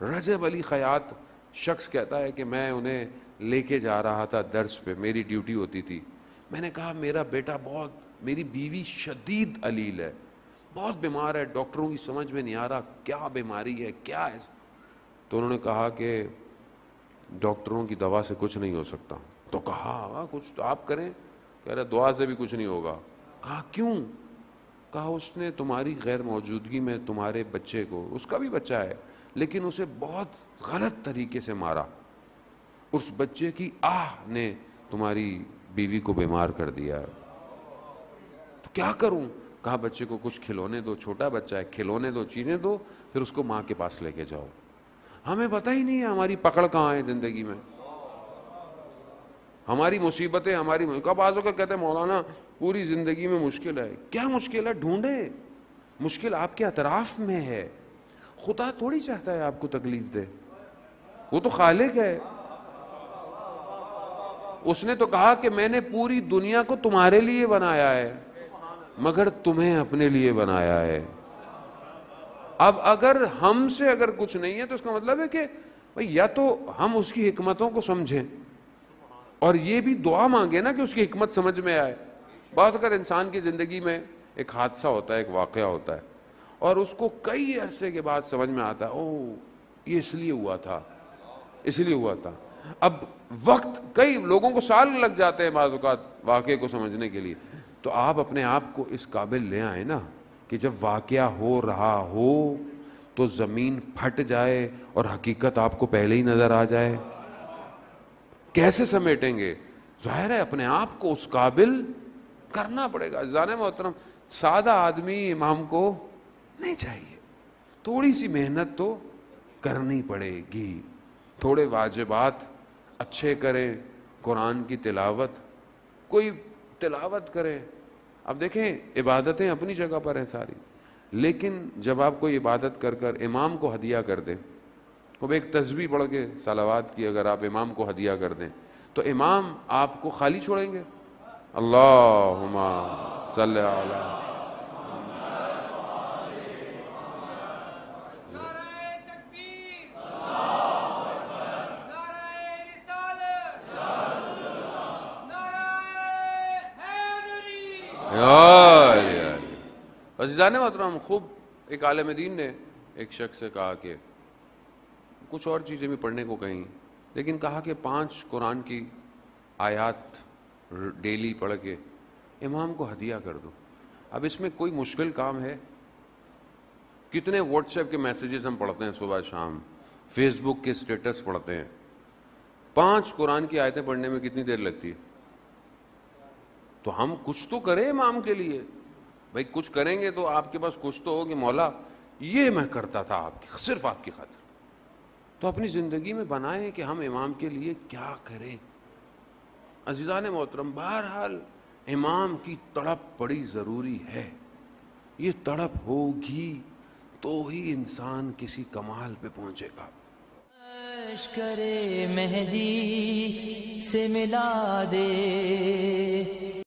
رجب علی خیاط شخص کہتا ہے کہ میں انہیں لے کے جا رہا تھا درس پہ، میری ڈیوٹی ہوتی تھی. میں نے کہا میرا بیٹا میری بیوی شدید علیل ہے، بہت بیمار ہے، ڈاکٹروں کی سمجھ میں نہیں آ رہا کیا بیماری ہے کیا ہے. تو انہوں نے کہا کہ ڈاکٹروں کی دوا سے کچھ نہیں ہو سکتا. تو کہا کچھ تو آپ کریں. کہہ رہے دعا سے بھی کچھ نہیں ہوگا. کہا کیوں؟ کہا اس نے تمہاری غیر موجودگی میں تمہارے بچے کو، اس کا بھی بچہ ہے لیکن اسے بہت غلط طریقے سے مارا، اس بچے کی آہ نے تمہاری بیوی کو بیمار کر دیا. تو کیا کروں؟ کہا بچے کو کچھ کھلونے دو، چھوٹا بچہ ہے، کھلونے دو، چیزیں دو، پھر اس کو ماں کے پاس لے کے جاؤ. ہمیں پتہ ہی نہیں ہے ہماری پکڑ کہاں ہے زندگی میں، ہماری مصیبتیں کب آزوں کا کہتے ہیں مولانا پوری زندگی میں مشکل ہے. کیا مشکل ہے؟ ڈھونڈیں. مشکل آپ کے اطراف میں ہے. خدا تھوڑی چاہتا ہے آپ کو تکلیف دے، وہ تو خالق ہے. اس نے تو کہا کہ میں نے پوری دنیا کو تمہارے لیے بنایا ہے مگر تمہیں اپنے لیے بنایا ہے. اب اگر ہم سے اگر کچھ نہیں ہے تو اس کا مطلب ہے کہ بھئی یا تو ہم اس کی حکمتوں کو سمجھیں اور یہ بھی دعا مانگے نا کہ اس کی حکمت سمجھ میں آئے. بات اگر انسان کی زندگی میں ایک حادثہ ہوتا ہے، ایک واقعہ ہوتا ہے اور اس کو کئی عرصے کے بعد سمجھ میں آتا ہے اوہ یہ اس لیے ہوا تھا، اس لیے ہوا تھا. اب وقت کئی لوگوں کو سال لگ جاتے ہیں بعض اوقات واقعے کو سمجھنے کے لیے. تو آپ اپنے آپ کو اس قابل لے آئیں نا کہ جب واقعہ ہو رہا ہو تو زمین پھٹ جائے اور حقیقت آپ کو پہلے ہی نظر آ جائے. کیسے سمیٹیں گے؟ ظاہر ہے اپنے آپ کو اس قابل کرنا پڑے گا. عزیزان محترم سادہ آدمی امام کو نہیں چاہیے، تھوڑی سی محنت تو کرنی پڑے گی. تھوڑے واجبات اچھے کریں، قرآن کی تلاوت، کوئی تلاوت کرے. اب دیکھیں عبادتیں اپنی جگہ پر ہیں ساری، لیکن جب آپ کوئی عبادت کر کر امام کو ہدیہ کر دیں، وہ ایک تسبیح پڑھ کے صلوات کی اگر آپ امام کو ہدیہ کر دیں تو امام آپ کو خالی چھوڑیں گے؟ اللہم صلی علی عزیزان محترم. خوب ایک عالم دین نے ایک شخص سے کہا کہ کچھ اور چیزیں بھی پڑھنے کو کہیں، لیکن کہا کہ 5 قرآن کی آیات ڈیلی پڑھ کے امام کو ہدیہ کر دو. اب اس میں کوئی مشکل کام ہے؟ کتنے واٹس ایپ کے میسیجز ہم پڑھتے ہیں صبح شام، فیس بک کے سٹیٹس پڑھتے ہیں. 5 قرآن کی آیتیں پڑھنے میں کتنی دیر لگتی ہے؟ تو ہم کچھ تو کریں امام کے لیے. بھائی کچھ کریں گے تو آپ کے پاس کچھ تو ہو کہ مولا یہ میں کرتا تھا آپ کی صرف آپ کی خاطر. تو اپنی زندگی میں بنائیں کہ ہم امام کے لیے کیا کریں. عزیزان محترم بہرحال امام کی تڑپ بڑی ضروری ہے. یہ تڑپ ہوگی تو ہی انسان کسی کمال پہ پہنچے گا. لشکر مہدی سے ملا دے